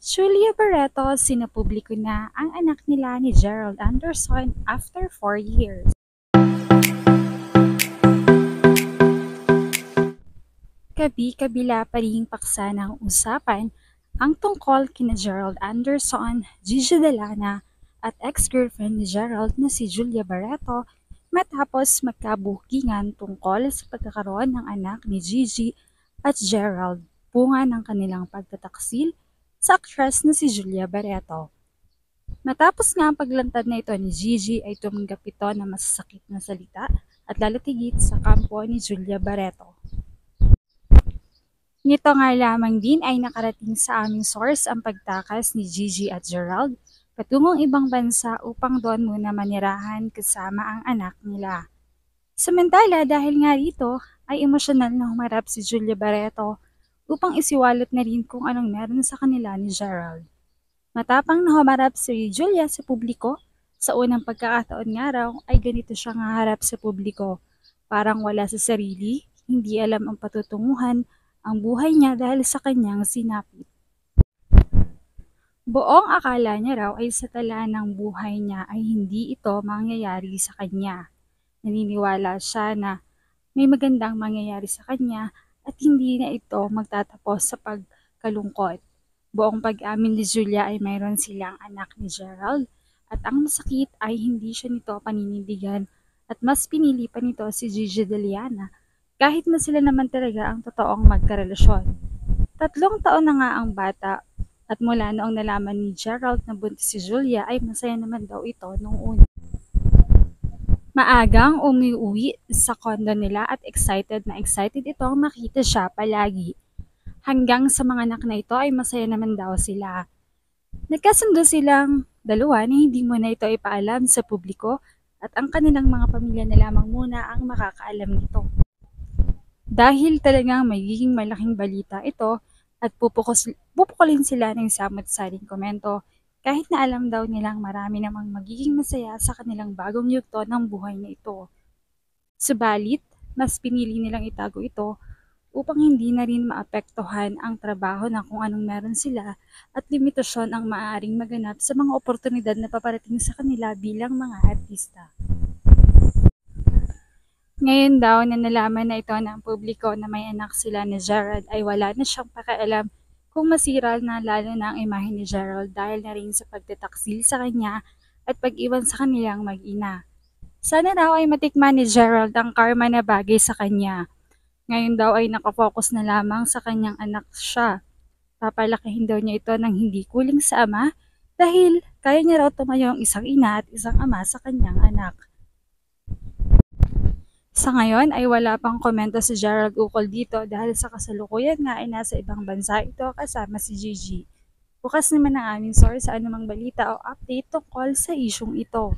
Julia Barreto, sinapubliko na ang anak nila ni Gerald Anderson after 4 years. Kabi-kabila pa ring paksa ng usapan ang tungkol kina Gerald Anderson, Gigi Delana at ex-girlfriend ni Gerald na si Julia Barreto matapos magkabukingan tungkol sa pagkakaroon ng anak ni Gigi at Gerald, bunga ng kanilang pagtataksil sa actress na si Julia Barreto. Matapos nga ang paglantad na ito ni Gigi ay tumanggap ito ng masasakit na salita at lalatigit sa kampo ni Julia Barreto. Nito nga lamang din ay nakarating sa aming source ang pagtakas ni Gigi at Gerald patungong ibang bansa upang doon muna manirahan kasama ang anak nila. Samantala dahil nga rito ay emosyonal na humarap si Julia Barreto upang isiwalat na rin kung anong meron sa kanila ni Gerald. Matapang na humarap si Julia sa publiko, sa unang pagkakataon nga raw ay ganito siya harap sa publiko. Parang wala sa sarili, hindi alam ang patutunguhan ang buhay niya dahil sa kanyang sinapit. Buong akala niya raw ay sa tala ng buhay niya ay hindi ito mangyayari sa kanya. Naniniwala siya na may magandang mangyayari sa kanya at hindi na ito magtatapos sa pagkalungkot. Buong pag-amin ni Julia ay mayroon silang anak ni Gerald at ang masakit ay hindi siya nito paninindigan at mas pinili pa nito si Gigi Deliana kahit na sila naman talaga ang totoong magkarelasyon. 3 taon na nga ang bata at mula noong nalaman ni Gerald na buntis si Julia ay masaya naman daw ito nung una. Maagang umuwi sa kondo nila at excited itong makita siya palagi. Hanggang sa mga anak na ito ay masaya naman daw sila. Nagkasundo silang dalawa na hindi muna ito ipaalam sa publiko at ang kanilang mga pamilya na lamang muna ang makakaalam nito. Dahil talagang magiging malaking balita ito at pupukulin sila ng samot-saring komento kahit na alam daw nilang marami namang magiging masaya sa kanilang bagong yugto ng buhay na ito. Subalit, mas pinili nilang itago ito upang hindi na rin maapektuhan ang trabaho na kung anong meron sila at limitasyon ang maaaring maganap sa mga oportunidad na paparating sa kanila bilang mga artista. Ngayon daw na nalaman na ito ng publiko na may anak sila ni Gerald ay wala na siyang pakialam kung masiral na lalo na ang imahe ni Gerald dahil na rin sa pagtataksil sa kanya at pag-iwan sa kanilang mag-ina. Sana raw ay matikman ni Gerald ang karma na bagay sa kanya. Ngayon daw ay nakafocus na lamang sa kanyang anak siya. Papalakihin daw niya ito ng hindi kuling sa ama dahil kaya niya raw tumayo ang isang ina at isang ama sa kanyang anak. Sa ngayon ay wala pang komento si Gerald ukol dito dahil sa kasalukuyan nga ay nasa ibang bansa ito kasama si Gigi. Bukas naman ang aming source sa anumang balita o update tungkol sa isyung ito.